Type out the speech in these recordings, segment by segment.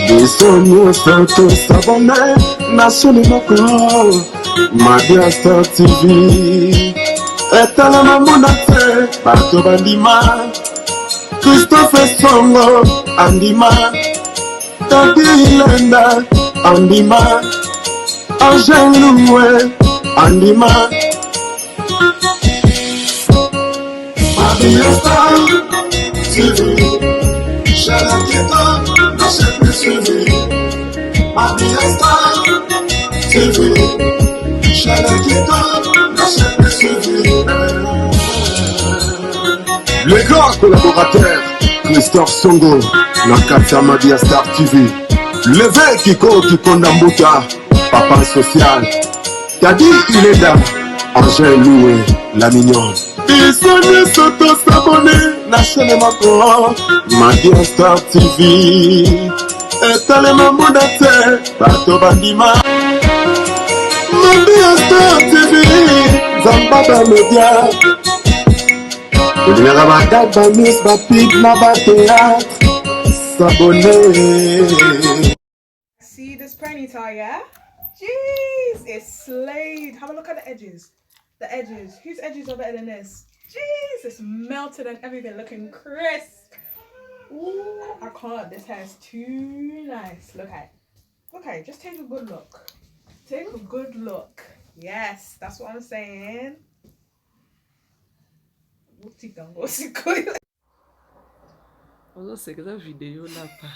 Bisogno stato s'abonner Nazione Moko Madia Star TV Etala Mamunate Bato Bandima Christophe Songo Andima Tati Hilenda Andima Angel Loué Andima Madia Star TV Shalakita Nazione TV Madia Star TV Shalakita Nazione TV. Les grands collaborateurs Christophe Songo Nakatia Madia Star TV Levé Kiko Kikondambuka Papa Social Tadi Hilenda Angel Loué La Mignonne Bisogno Soto s'abonner Nazione Moko Madia Star TV Etale Mamudate Bato Bandima Madia Star TV Zambada Media Lumière ma date, ma mise, ma pique, ma théâtre S'abonner. See this ponytail, yeah? Jeez, it's slayed. Have a look at the edges. The edges. Whose edges are better than this? Jeez, it's melted and everything, looking crisp. Ooh, I can't. This hair is too nice. Look at it. Look at it. Just take a good look. Take a good look. Yes, that's what I'm saying. On sait que la vidéo là pas.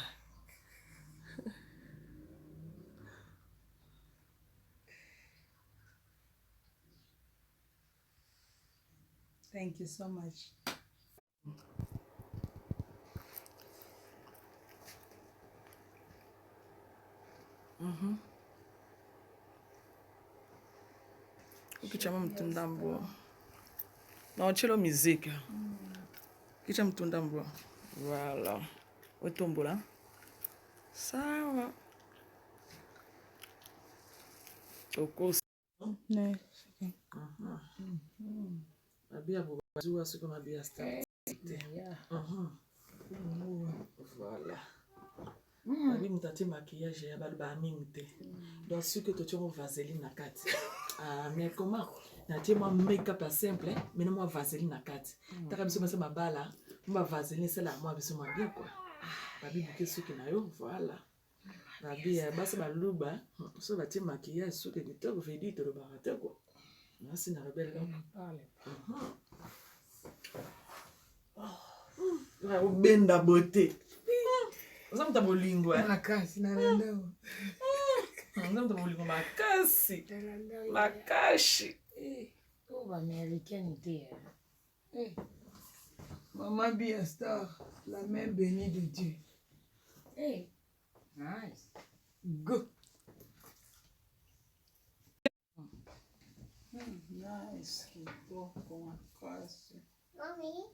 Thank you so much. Ukichama mtundambo. Non, c'è la musique. Qui j'aime ton d'ambo. Voilà. Où tombe là? Ça va. Au cours. No. Abia bobaziwa ce qu'on a bien starté. Voilà. Abi mutati maquillage ya balu ba mingte. Donc ce que tu as vaseline na kati. Ah mais comment? Na tie moi make-up simple, mais non moi vaseline na kati. Taka biso ma bala, moi vaseline c'est la moi biso ma bien quoi. Babi buke ce que na yo, voilà. Babi basa ba luba, so ba tie maquillage so que de to veut dire de barater quoi. Merci na rebelle là. La benda beauté. Nous sommes bolingo hein. Makasi na renda. Nous sommes bolingo makasi. Makashi. Oh, américaine t'es. Maman Bia Star, la mère bénie de Dieu. Hey, nice. Go. Nice. Bon, Mommy.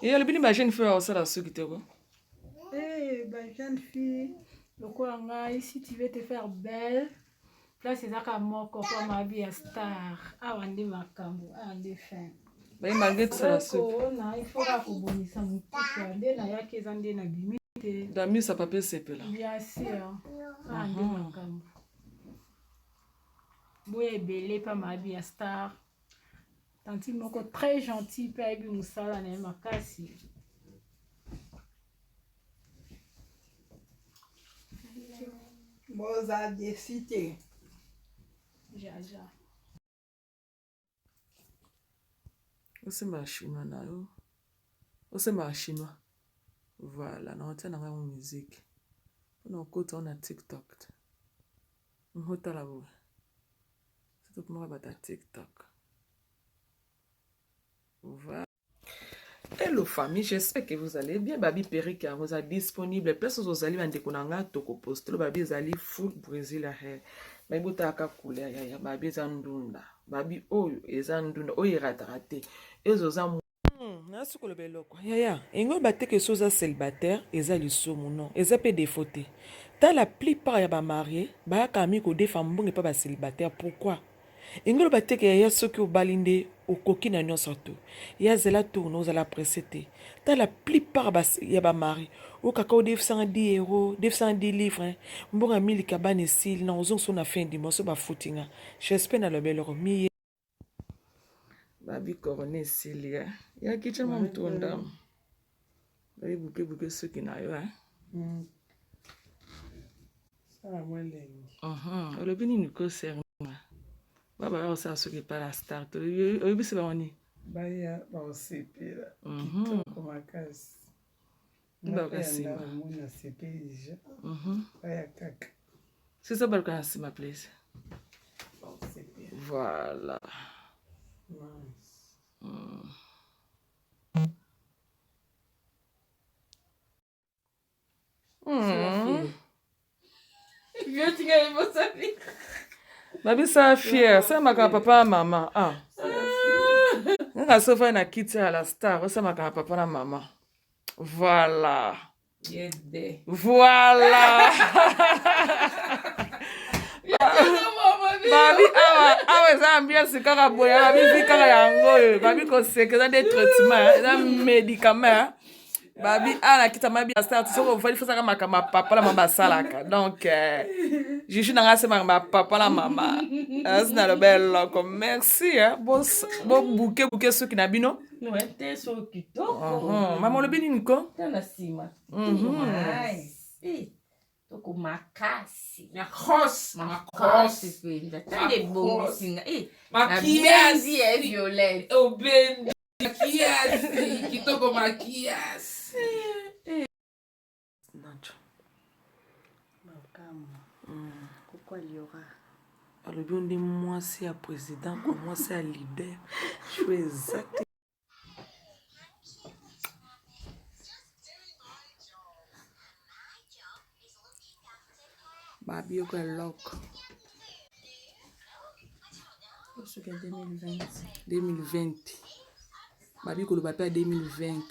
Et elle bien imagine faire ça là ce qui te quoi. Eh, ben, jeune fille, le Kolanga, si tu veux te faire belle, là, c'est ça qu'à moi, quand ma vie est star. Ah, on dit ma cambo, ah, on dit fin. Ben, malgré tout ça là ce. Il faut que vous bonissez mon petit. Dès là, il y a qu'ils ont des nabimités. Dami, ça papier c'est peu là. Bien sûr. Ah, on dit ma cambo. Boye belé, pas ma vie est star. Tanti moko très gentil, père bi musala na makasi. Moza décidé. Jaja. C'est ma chinois na yo. C'est ma chinois. Voilà, na on na musique. On côté on a TikTok. On hota la bo. C'est tout moi bata TikTok. Voilà. Hello famille, j'espère que vous allez bien. Babi Perrick vous êtes disponible. Plus vous allez en déconnanga toko post. Le babi zali full Brésil here. Babi taka couleur ya babi zandunda. Babi oyo ezandunda oyo ratarate. Ezo za na suko le belo quoi. Ya. Engo batte que soza célibataire ezali somo non. Ezape défauté. Dans la plupart ya ba marié, ba kami ko des femmes bon et pas ba célibataire. Pourquoi? engelo bateke ya soki obali nde okoki na nyonso to ya zela tourne ozala presse te ta la plupart ya bamari okaka odefisanga 10 euros defisanga 10 livres mbonga milika bana esili na ozongiso na fin du mois so bafutinga j'espère na lobeloko miye babi corona esili ya kichama mtunda babi buke soki na yo olobi nini koserma baba bayosala soki epala star oyebisi bawani baya baosepela kitoko makasi bakasima sepelija baya kaka sisa baluka na nsima place baosepela voilà babi sa fier samaka papa na mama nga sofa na kiti ya la star osamaka papa na mama voilà voilà babi awa eza ambiance kaka boye babi vi kaka yango oyo babi koseka eza de traitement eza médicament babi na kita mabi ya star soko ofali fosaka makambo papa na mama basalaka donc juju na nga semaka bapapa na mama azina lobeloko merci bo buke soki na bino te so kitoko mama olobi nini ko tana sima toko makasi makasi penza tande bongisinga makiasi ya violette obendi makiasi kitoko makiasi Pourquoi il y aura alobi onde mwasi ya président kwa mwasi ya leader je suis exact babi yoko eloko soki ya 2020 babi koloba mpe ya 2020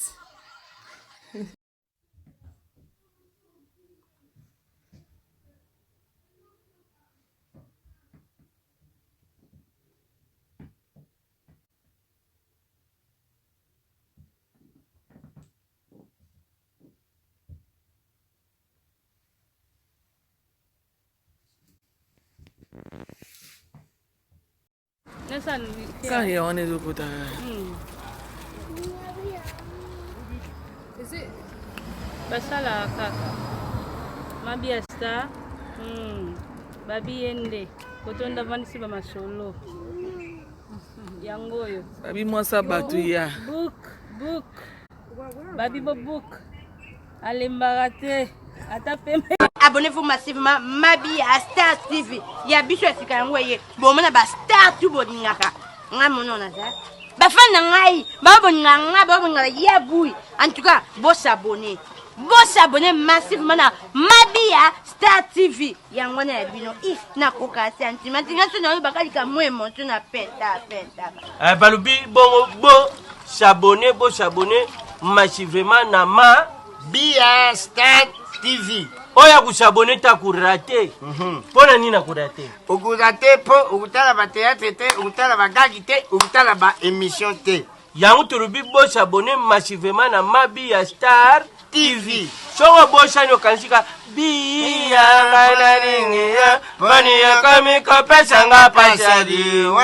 Quand il on est de côté. basala kaka mabia star babi yende kotonda vandisi bamasolo yango oyo babi mwasa bato ya book babi book alembaka te ata pembe. Abonnez-vous massivement Mabia Star TV. Ya biso esika yango ye. Bomona ba star tu boningaka. Nga mono na za. Ba fan na ngai, ba boningaka, ba boningaka ya bui. En tout cas, bo s'abonner. Bo s'abonner massivement na Mabia Star TV. Yango na bino if na koka sentiment. Nga so na bakali ka mo emotion na penta. Balubi bo s'abonner massivement na Mabia Star TV. Oya kusabone ta kurate. Pona nina kurate? Ukurate po, ukutala ba théâtre te, ukutala ba gagi te, ukutala ba émission te. Yangu turubi bo s'abonner massivement na Mabia Star TV. Songo bo shanyo kansika biya kana ringi ya. Bani ya kami ko pesa nga pasadi. Wa